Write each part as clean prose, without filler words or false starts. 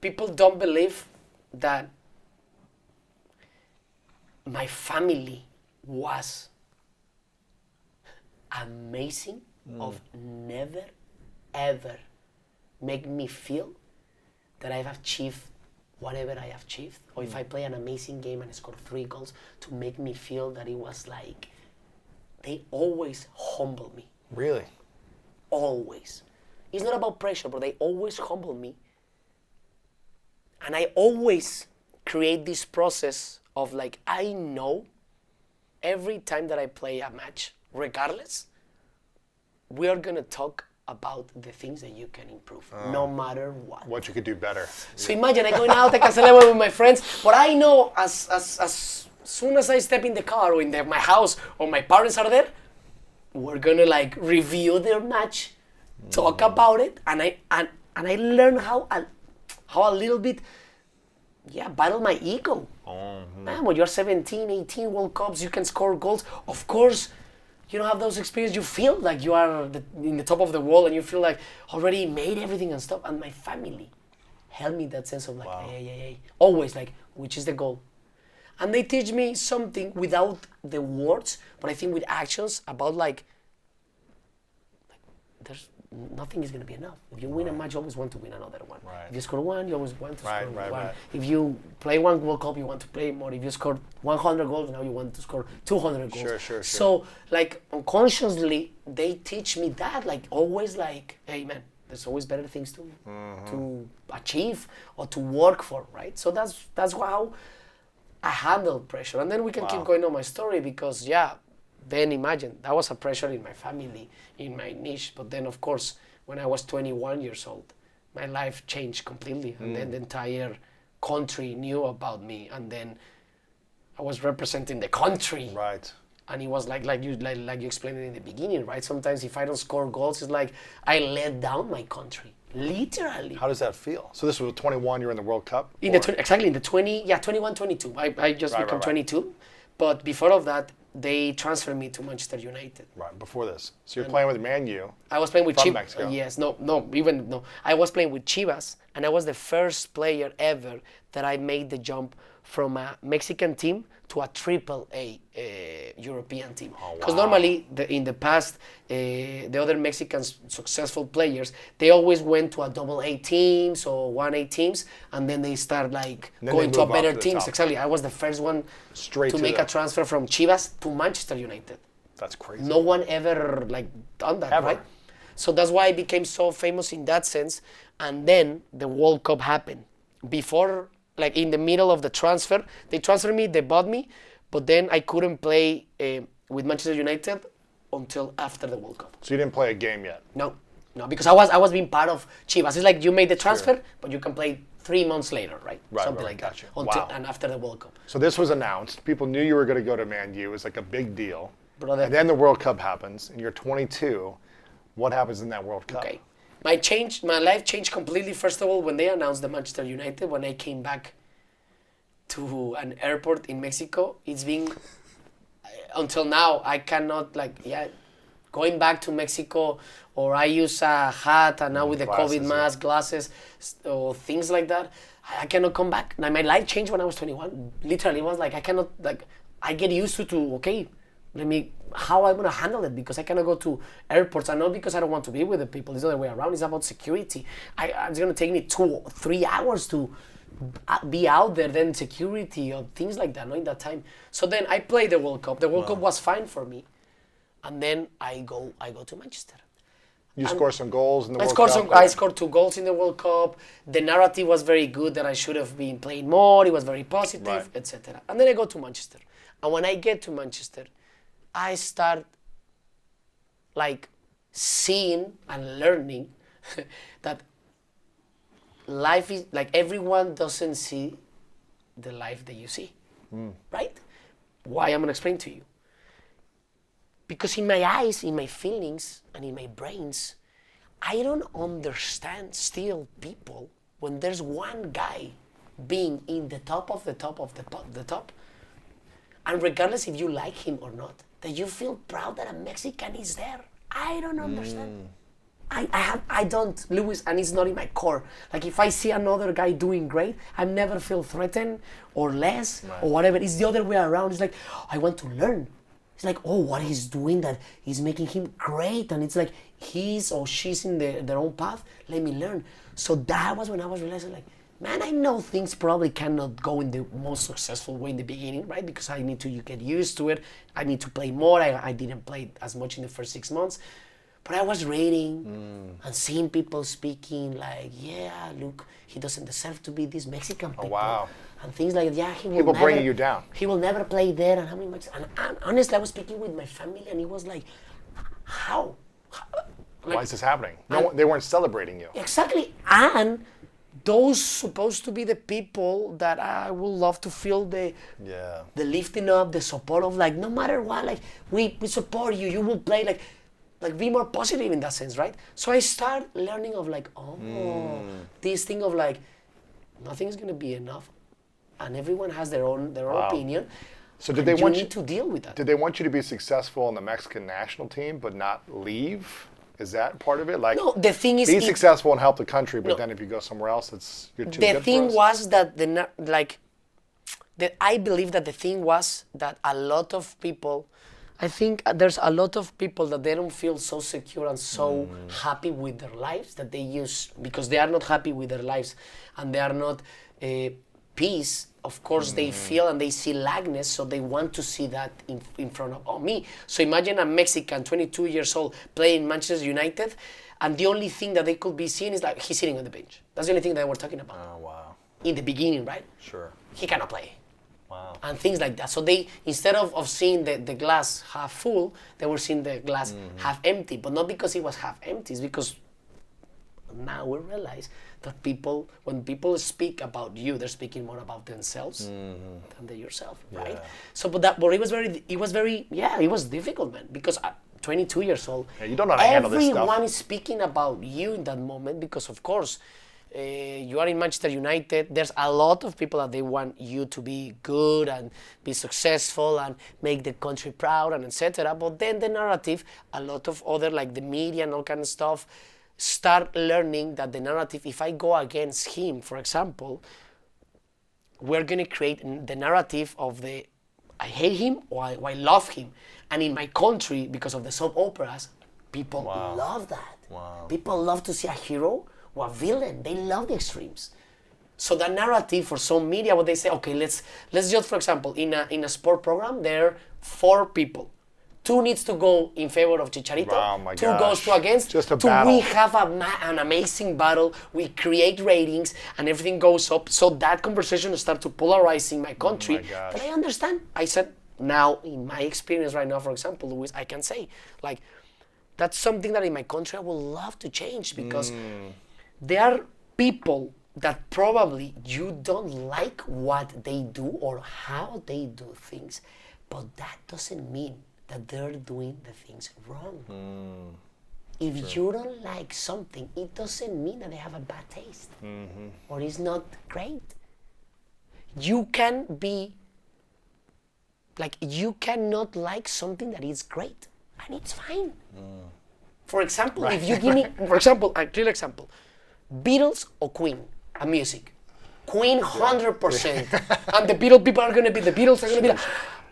people don't believe that my family was amazing of never, ever make me feel that I've achieved whatever I have achieved. Or if I play an amazing game and score 3 goals, to make me feel that it was like, they always humble me. Really? Always. It's not about pressure, but they always humble me. And I always create this process of like, I know every time that I play a match, regardless, we are gonna talk about the things that you can improve, no matter what. What you could do better. So imagine I'm going out, I can celebrate with my friends, but I know as soon as I step in the car or in my house or my parents are there, we're gonna like review their match, talk about it, and I learn how a little bit, battle my ego. Man, when you're 17, 18 World Cups, you can score goals. Of course, you don't have those experiences. You feel like you are in the top of the world and you feel like already made everything and stuff. And my family held me that sense of like, hey. Always like, which is the goal? And they teach me something without the words, but I think with actions about like there's nothing is going to be enough. If you win a match, you always want to win another one. Right. If you score one, you always want to score one. Right. If you play one World Cup, you want to play more. If you score 100 goals, now you want to score 200 goals. Sure. So, like, unconsciously, they teach me that, like, always like, hey, man, there's always better things to achieve or to work for, right? So that's how I handle pressure. And then we can keep going on my story because, then imagine, that was a pressure in my family, in my niche. But then, of course, when I was 21 years old, my life changed completely. And then the entire country knew about me. And then I was representing the country. Right. And it was like you explained it in the beginning, right? Sometimes if I don't score goals, it's like I let down my country, literally. How does that feel? So this was 21, you're in the World Cup? Exactly, in the 21, 22. I just become 22. But before of that, they transferred me to Manchester United. Right, before this. So you're playing with Man U. I was playing with from Chivas. Mexico. Yes, no. I was playing with Chivas, and I was the first player ever that I made the jump from a Mexican team to a AAA European team. Because normally, in the past, the other Mexican successful players, they always went to a AA teams or 1A teams, and then they start like going to a better teams. Exactly. I was the first one to make a transfer from Chivas to Manchester United. That's crazy. No one ever like done that, Ever. right? So that's why I became so famous in that sense. And then the World Cup happened. Before, like in the middle of the transfer, they transferred me, they bought me, but then I couldn't play with Manchester United until after the World Cup. So you didn't play a game yet? No, because I was being part of Chivas. It's like you made the transfer, but you can play 3 months later, right? Something like gotcha. that. Until, and after the World Cup. So this was announced. People knew you were going to go to Man U. It was like a big deal. Brother. And then the World Cup happens, and you're 22. What happens in that World Cup? Okay. My life changed completely, first of all, when they announced the Manchester United, when I came back to an airport in Mexico. It's been, until now, I cannot, going back to Mexico, or I use a hat, and now with the glasses, COVID mask, glasses, or things like that, I cannot come back. Now, my life changed when I was 21. Literally, it was like, I cannot, I get used to okay, how I'm gonna handle it, because I cannot go to airports, and not because I don't want to be with the people, it's the other way around, it's about security. It's gonna take me 2 or 3 hours to be out there, then security or things like that, in that time. So then I played the World Cup. The World Cup was fine for me. And then I go to Manchester. You score some goals in the World Cup? I scored 2 goals in the World Cup. The narrative was very good that I should have been playing more. It was very positive, etc. And then I go to Manchester. And when I get to Manchester, I start seeing and learning that life is everyone doesn't see the life that you see, right? Why? I'm gonna explain to you. Because in my eyes, in my feelings, and in my brains, I don't understand still people when there's one guy being in the top of the top of the top, and regardless if you like him or not, that you feel proud that a Mexican is there. I don't understand. I don't, Lewis, and it's not in my core. Like if I see another guy doing great, I never feel threatened or less or whatever. It's the other way around. It's like, I want to learn. It's like, oh, what he's doing that is making him great. And it's like, he's or she's in their own path. Let me learn. So that was when I was realizing, like, man, I know things probably cannot go in the most successful way in the beginning, right? Because I need to get used to it. I need to play more. I didn't play as much in the first 6 months. But I was reading and seeing people speaking like, yeah, look, he doesn't deserve to be this Mexican people. Oh, wow. And things like, yeah, he will People never, bringing you down. He will never play there. And how many Mexicans? And honestly, I was speaking with my family and it was like, how? Like, why is this happening? No, they weren't celebrating you. Exactly. And those supposed to be the people that I would love to feel the lifting up, the support of, like, no matter what, like, we support you, you will play, like be more positive in that sense, right? So I start learning of like, this thing of like, nothing's gonna be enough, and everyone has their own opinion. So did they want you to deal with that? Did they want you to be successful on the Mexican national team but not leave? Is that part of it? Like, no, the thing is, be successful and help the country, but then if you go somewhere else, you're too good for us? The thing was that I believe that the thing was that a lot of people, I think there's a lot of people that they don't feel so secure and so happy with their lives that they use, because they are not happy with their lives and they are not peace. Of course, they feel and they see lackness, so they want to see that in front of me. So imagine a Mexican, 22 years old, playing Manchester United, and the only thing that they could be seeing is like, he's sitting on the bench. That's the only thing that they were talking about. Oh, wow. In the beginning, right? Sure. He cannot play. Wow. And things like that. So they, instead of seeing the glass half full, they were seeing the glass half empty. But not because it was half empty, it's because now we realize that when people speak about you, they're speaking more about themselves than they yourself, right? Yeah. So, but it was difficult, man, because at 22 years old, you don't know how to handle this stuff. Everyone is speaking about you in that moment because, of course, you are in Manchester United. There's a lot of people that they want you to be good and be successful and make the country proud and etc. But then the narrative, a lot of other, like the media and all kind of stuff, start learning that the narrative, if I go against him, for example, we're going to create the narrative of I hate him or I love him. And in my country, because of the soap operas, people love that. Wow. People love to see a hero or a villain. They love the extremes. So that narrative for some media, what they say, okay, let's just, for example, in a sport program, there are 4 people. 2 needs to go in favor of Chicharito. Oh my 2 gosh. goes to against. Just a battle. We have an amazing battle. We create ratings and everything goes up. So that conversation starts to polarize in my country. Oh my gosh. But I understand. I said, now in my experience right now, for example, Luis, I can say, like, that's something that in my country I would love to change, because there are people that probably you don't like what they do or how they do things, but that doesn't mean that they're doing the things wrong. If you don't like something, it doesn't mean that they have a bad taste or it's not great. You can be, like, you cannot like something that is great, and it's fine. For example, if you give me, for example, a clear example, Beatles or Queen, a music. Queen 100%, and the Beatles people are gonna be the Beatles are gonna be like,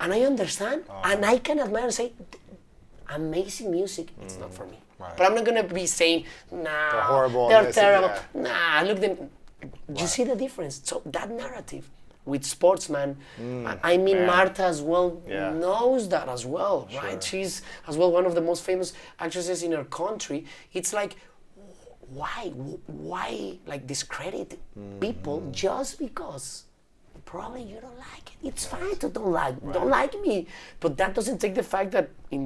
and I understand, and I can admire and say, amazing music, it's not for me. Right. But I'm not gonna be saying, nah, they're horrible, they're terrible, nah, look them. You see the difference? So that narrative with sportsman, I mean, man. Marta as well knows that as well, right? She's as well one of the most famous actresses in her country. It's like, why like discredit people just because probably you don't like it? It's fine to don't like me, but that doesn't take the fact that in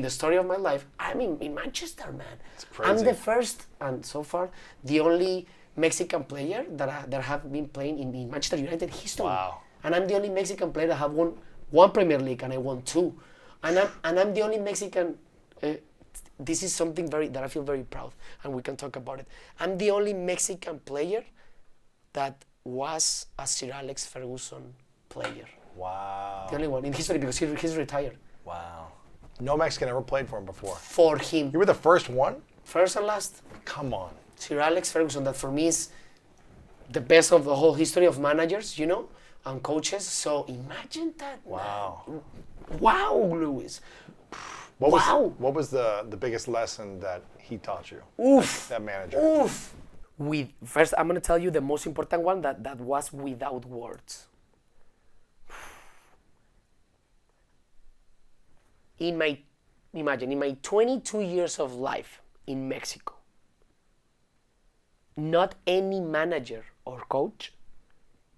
the story of my life, I'm in Manchester, man. It's crazy. I'm the first and so far the only Mexican player that have been playing in Manchester United history. Wow. And I'm the only Mexican player that have won 1 Premier League, and I won 2. And I'm the only Mexican. This is something that I feel very proud, and we can talk about it. I'm the only Mexican player that was a Sir Alex Ferguson player. Wow. The only one in history, because he's retired. Wow. No Mexican ever played for him before. For him. You were the first one? First and last, Come on. Sir Alex Ferguson, that for me is the best of the whole history of managers, and coaches. So imagine that. Wow. Man. Wow, Luis. What Wow. was the biggest lesson that he taught you? Oof. That manager. Oof. First, I'm going to tell you the most important one that was without words. In my 22 years of life in Mexico, not any manager or coach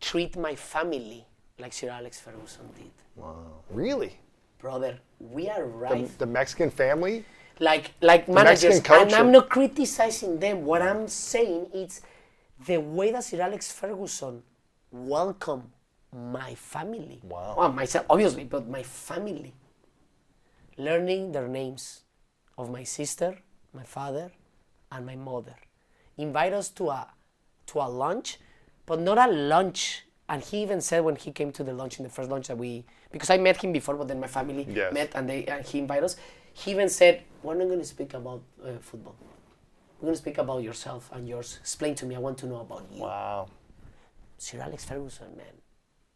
treat my family like Sir Alex Ferguson did. Wow. Really? Brother, we are right. The Mexican family? Like managers, Mexican culture. and I'm not criticizing them. What I'm saying is the way that Sir Alex Ferguson welcomed my family. Wow. Well, myself, obviously, but my family. Learning their names of my sister, my father, and my mother. Invite us to a lunch, but not a lunch. And he even said when he came to the lunch, in the first lunch that because I met him before, but then my family Yes. met and he invited us. He even said, we're not going to speak about football. We're going to speak about yourself and yours. Explain to me, I want to know about you. Wow. Sir Alex Ferguson, man.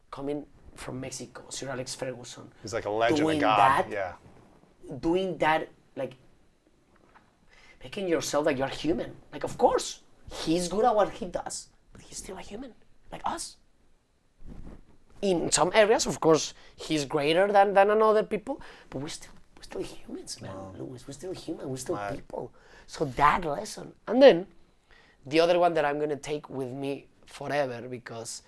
Coming from Mexico, Sir Alex Ferguson. He's like a legend, Doing a god. that, Yeah. Doing that, like, making yourself like you're human. Like, of course, he's good at what he does, but he's still a human, like us. In some areas, of course, he's greater than another people, but we're still humans, man. Luis, we're still human, we're still people. So that lesson. And then, the other one that I'm going to take with me forever, because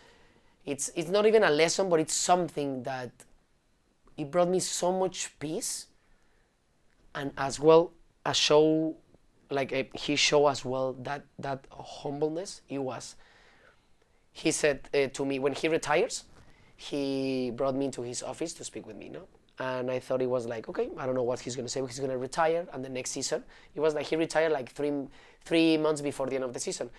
it's not even a lesson, but it's something that it brought me so much peace, and as well a show, he showed as well that humbleness. He said to me when he retires, he brought me into his office to speak with me, and I thought it was like, okay, I don't know what he's going to say. He's going to retire, and the next season, it was like he retired like three months before the end of the season.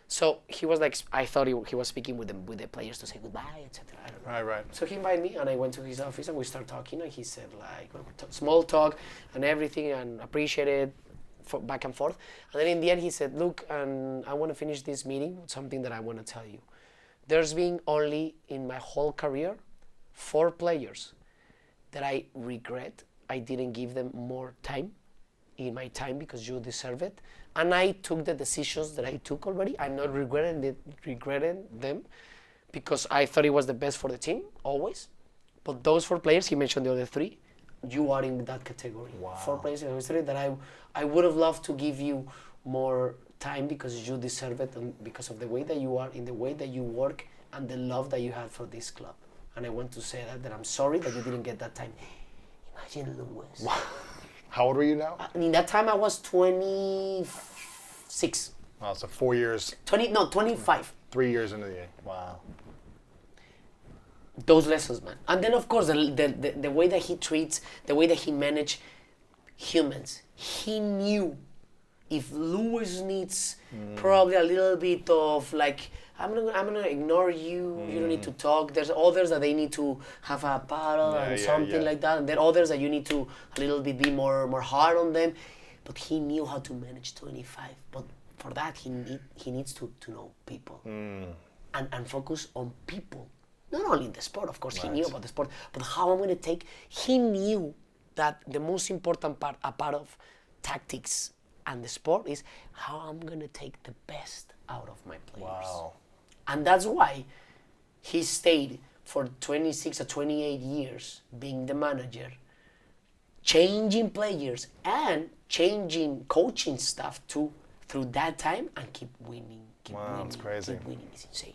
So he was like, I thought he was speaking with the players to say goodbye, etc. I don't know. Right. So he invited me, and I went to his office, and we started talking, and he said small talk and everything, and appreciated back and forth. And then in the end, he said, look, and I want to finish this meeting with something that I want to tell you. There's been only in my whole career 4 players that I regret I didn't give them more time in my time, because you deserve it. And I took the decisions that I took already. I'm not regretting them, because I thought it was the best for the team, always. But those 4 players, he mentioned the other 3, you are in that category. Wow. 4 players in history that I would have loved to give you more time, because you deserve it, and because of the way that you are, in the way that you work, and the love that you had for this club. And I want to say that I'm sorry that you didn't get that time. Imagine, Luis. Wow. How old were you now? In that time, I was 26. Wow, so 4 years. 25. 3 years into the game. Wow. Those lessons, man. And then, of course, the way that he treats, the way that he managed humans. He knew if Luis needs probably a little bit of like, I'm gonna ignore you. You don't need to talk. There's others that they need to have a paddle and something like that. And there are others that you need to a little bit be more hard on them. But he knew how to manage 25. But for that, he needs to know people and focus on people. Not only in the sport, of course, he knew about the sport, but how I'm gonna take. He knew that the most important part, a part of tactics and the sport, is how I'm gonna take the best out of my players. Wow. And that's why he stayed for 26 or 28 years being the manager, changing players and changing coaching staff too through that time, and keep winning. That's crazy. Keep winning. It's insane.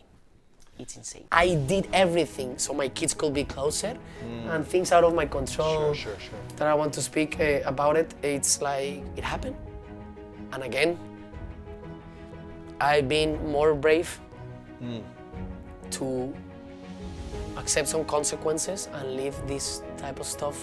It's insane. I did everything so my kids could be closer, and things out of my control Sure. that I want to speak about it. It's like it happened, and again, I've been more brave to accept some consequences and leave this type of stuff